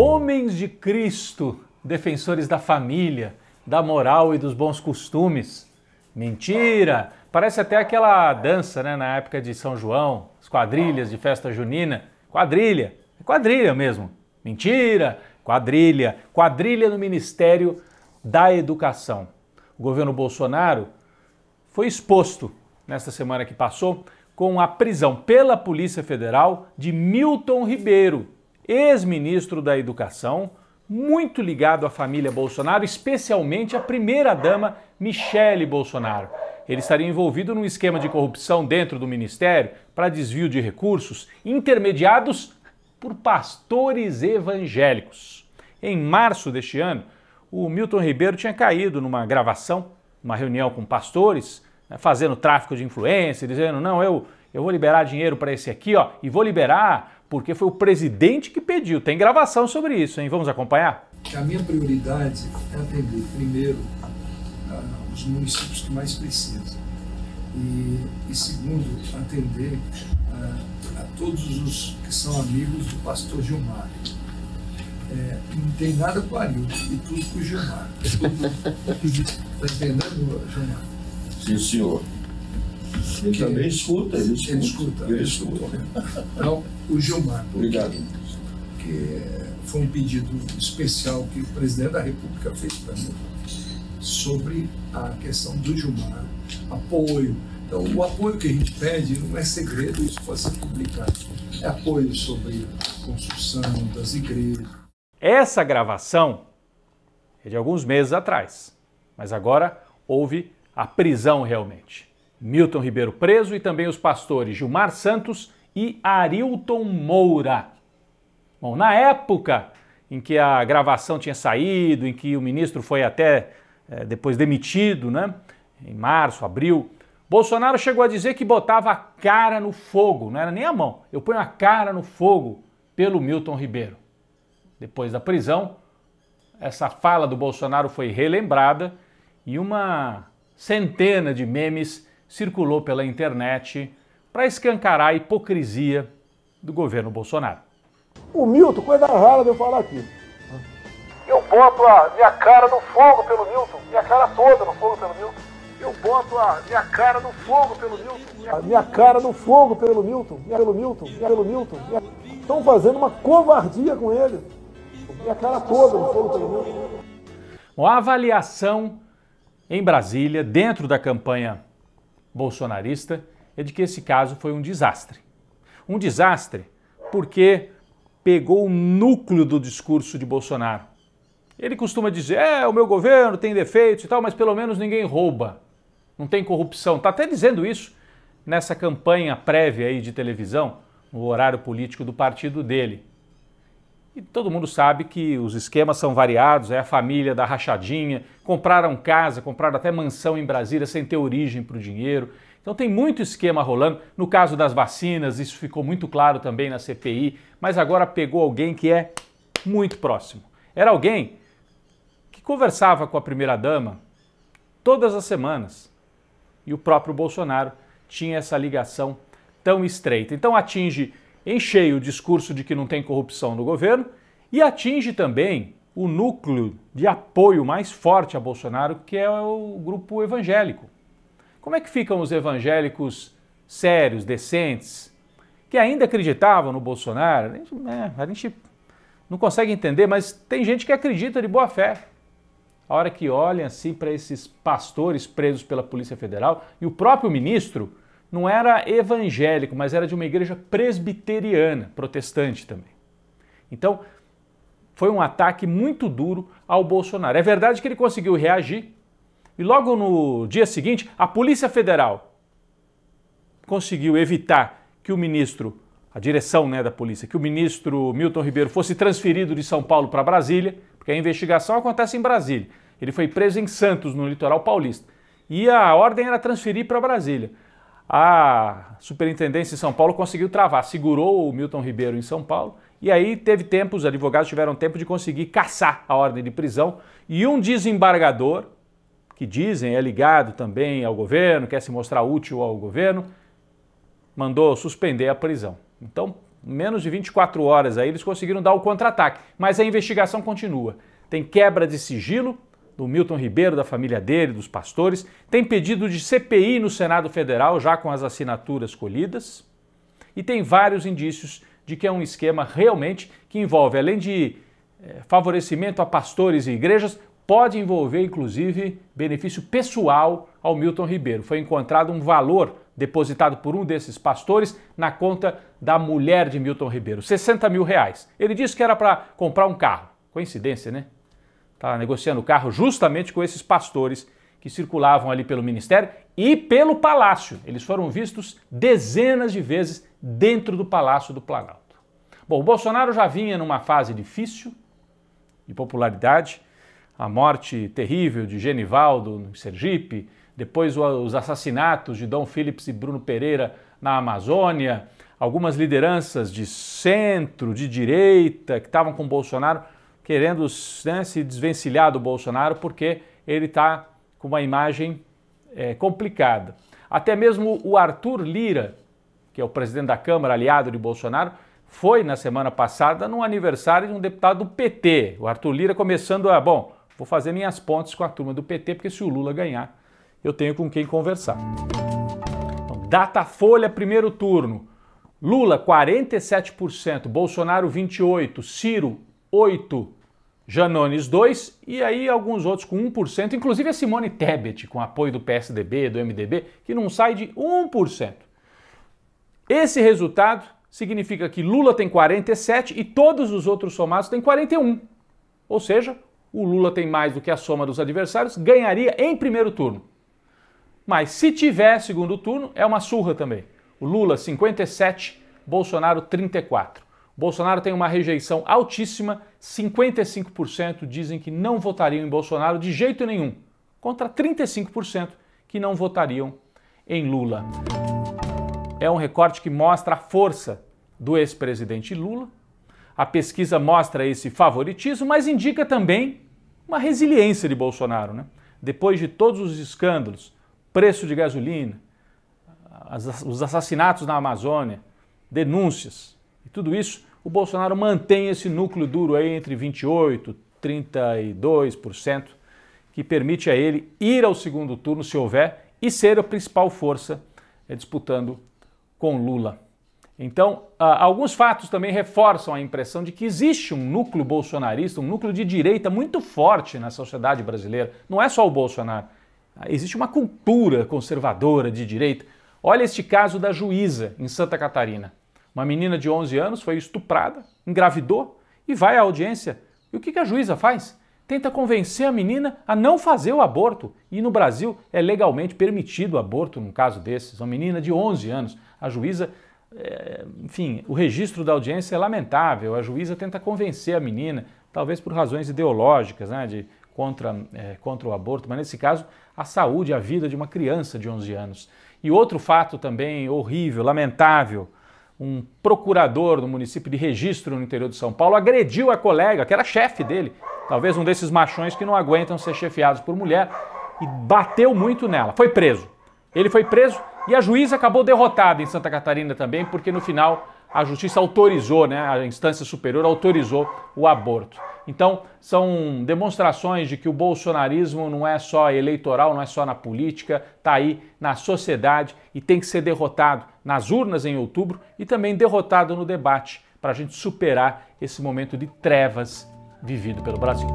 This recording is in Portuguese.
Homens de Cristo, defensores da família, da moral e dos bons costumes. Mentira! Parece até aquela dança, né, na época de São João, as quadrilhas de festa junina. Quadrilha, é quadrilha mesmo. Mentira! Quadrilha, quadrilha no Ministério da Educação. O governo Bolsonaro foi exposto nesta semana que passou com a prisão pela Polícia Federal de Milton Ribeiro, ex-ministro da Educação, muito ligado à família Bolsonaro, especialmente à primeira-dama Michele Bolsonaro. Ele estaria envolvido num esquema de corrupção dentro do Ministério para desvio de recursos intermediados por pastores evangélicos. Em março deste ano, o Milton Ribeiro tinha caído numa gravação, uma reunião com pastores, fazendo tráfico de influência, dizendo, não, eu vou liberar dinheiro para esse aqui, ó, e vou liberar porque foi o presidente que pediu. Tem gravação sobre isso, hein? Vamos acompanhar? A minha prioridade é atender, primeiro, os municípios que mais precisam. E segundo, atender a todos os que são amigos do pastor Gilmar. Não tem nada com o Arilton e tudo com o Gilmar. Está entendendo, Gilmar? Sim, senhor. Ele também escuta, ele escuta. Então, o Gilmar. Obrigado. Que foi um pedido especial que o presidente da República fez para mim sobre a questão do Gilmar, apoio. Então, o apoio que a gente pede não é segredo, isso pode ser publicado. É apoio sobre a construção das igrejas. Essa gravação é de alguns meses atrás, mas agora houve a prisão realmente. Milton Ribeiro preso e também os pastores Gilmar Santos e Arilton Moura. Bom, na época em que a gravação tinha saído, em que o ministro foi até depois demitido, né? Em março, abril, Bolsonaro chegou a dizer que botava a cara no fogo, não era nem a mão, eu ponho a cara no fogo pelo Milton Ribeiro. Depois da prisão, essa fala do Bolsonaro foi relembrada e uma centena de memes circulou pela internet para escancarar a hipocrisia do governo Bolsonaro. O Milton, coisa rara de eu falar aqui. Eu boto a minha cara no fogo pelo Milton, minha cara toda no fogo pelo Milton. Eu boto a minha cara no fogo pelo Milton. A minha cara no fogo pelo Milton, pelo Milton. Estão fazendo uma covardia com ele. Minha cara toda no fogo pelo Milton. Bom, a avaliação em Brasília, dentro da campanha bolsonarista, é de que esse caso foi um desastre. Um desastre porque pegou o núcleo do discurso de Bolsonaro. Ele costuma dizer, o meu governo tem defeitos e tal, mas pelo menos ninguém rouba, não tem corrupção. Está até dizendo isso nessa campanha prévia aí de televisão, no horário político do partido dele. E todo mundo sabe que os esquemas são variados, é a família da rachadinha, compraram casa, compraram até mansão em Brasília sem ter origem para o dinheiro. Então tem muito esquema rolando. No caso das vacinas, isso ficou muito claro também na CPI, mas agora pegou alguém que é muito próximo. Era alguém que conversava com a primeira-dama todas as semanas. E o próprio Bolsonaro tinha essa ligação tão estreita. Então atinge em cheio o discurso de que não tem corrupção no governo e atinge também o núcleo de apoio mais forte a Bolsonaro, que é o grupo evangélico. Como é que ficam os evangélicos sérios, decentes, que ainda acreditavam no Bolsonaro? A gente não consegue entender, mas tem gente que acredita de boa fé. A hora que olham assim para esses pastores presos pela Polícia Federal, e o próprio ministro não era evangélico, mas era de uma igreja presbiteriana, protestante também. Então, foi um ataque muito duro ao Bolsonaro. É verdade que ele conseguiu reagir e logo no dia seguinte, a Polícia Federal conseguiu evitar que o ministro, a direção da polícia, que o ministro Milton Ribeiro fosse transferido de São Paulo para Brasília, porque a investigação acontece em Brasília. Ele foi preso em Santos, no litoral paulista. E a ordem era transferir para Brasília. A Superintendência em São Paulo conseguiu travar, segurou o Milton Ribeiro em São Paulo e aí teve tempo, os advogados tiveram tempo de conseguir cassar a ordem de prisão e um desembargador, que dizem é ligado também ao governo, quer se mostrar útil ao governo, mandou suspender a prisão. Então menos de 24 horas aí eles conseguiram dar o contra-ataque, mas a investigação continua. Tem quebra de sigilo do Milton Ribeiro, da família dele, dos pastores, tem pedido de CPI no Senado Federal, já com as assinaturas colhidas, e tem vários indícios de que é um esquema realmente que envolve, além de favorecimento a pastores e igrejas, pode envolver inclusive benefício pessoal ao Milton Ribeiro. Foi encontrado um valor depositado por um desses pastores na conta da mulher de Milton Ribeiro, R$60 mil. Ele disse que era para comprar um carro. Coincidência, né? Está negociando o carro justamente com esses pastores que circulavam ali pelo ministério e pelo palácio. Eles foram vistos dezenas de vezes dentro do Palácio do Planalto. Bom, o Bolsonaro já vinha numa fase difícil de popularidade, a morte terrível de Genivaldo no Sergipe, depois os assassinatos de Dom Phillips e Bruno Pereira na Amazônia, algumas lideranças de centro, de direita, que estavam com o Bolsonaro, querendo, né, se desvencilhar do Bolsonaro porque ele está com uma imagem complicada. Até mesmo o Arthur Lira, que é o presidente da Câmara, aliado de Bolsonaro, foi na semana passada num aniversário de um deputado do PT. O Arthur Lira começando a, vou fazer minhas pontes com a turma do PT, porque se o Lula ganhar, eu tenho com quem conversar. Então, Datafolha, primeiro turno. Lula, 47%, Bolsonaro, 28%, Ciro, 8%, Janones, 2%, e aí alguns outros com 1%, inclusive a Simone Tebet, com apoio do PSDB, do MDB, que não sai de 1%. Esse resultado significa que Lula tem 47% e todos os outros somados têm 41%. Ou seja, o Lula tem mais do que a soma dos adversários, ganharia em primeiro turno. Mas se tiver segundo turno, é uma surra também. O Lula, 57%, Bolsonaro, 34%. Bolsonaro tem uma rejeição altíssima, 55% dizem que não votariam em Bolsonaro de jeito nenhum, contra 35% que não votariam em Lula. É um recorte que mostra a força do ex-presidente Lula. A pesquisa mostra esse favoritismo, mas indica também uma resiliência de Bolsonaro, né? Depois de todos os escândalos, preço de gasolina, os assassinatos na Amazônia, denúncias e tudo isso, o Bolsonaro mantém esse núcleo duro aí entre 28% e 32%, que permite a ele ir ao segundo turno, se houver, e ser a principal força disputando com Lula. Então, alguns fatos também reforçam a impressão de que existe um núcleo bolsonarista, um núcleo de direita muito forte na sociedade brasileira. Não é só o Bolsonaro. Existe uma cultura conservadora de direita. Olha este caso da juíza em Santa Catarina. Uma menina de 11 anos foi estuprada, engravidou e vai à audiência. E o que a juíza faz? Tenta convencer a menina a não fazer o aborto. E no Brasil é legalmente permitido o aborto num caso desses. Uma menina de 11 anos. A juíza, enfim, o registro da audiência é lamentável. A juíza tenta convencer a menina, talvez por razões ideológicas, né, contra o aborto, mas nesse caso a saúde, a vida de uma criança de 11 anos. E outro fato também horrível, lamentável, um procurador do município de Registro, no interior de São Paulo, agrediu a colega, que era chefe dele, talvez um desses machões que não aguentam ser chefiados por mulher, e bateu muito nela. Foi preso. Ele foi preso e a juíza acabou derrotada em Santa Catarina também, porque no final a justiça autorizou, né, a instância superior autorizou o aborto. Então, são demonstrações de que o bolsonarismo não é só eleitoral, não é só na política, está aí na sociedade e tem que ser derrotado nas urnas em outubro e também derrotado no debate para a gente superar esse momento de trevas vivido pelo Brasil.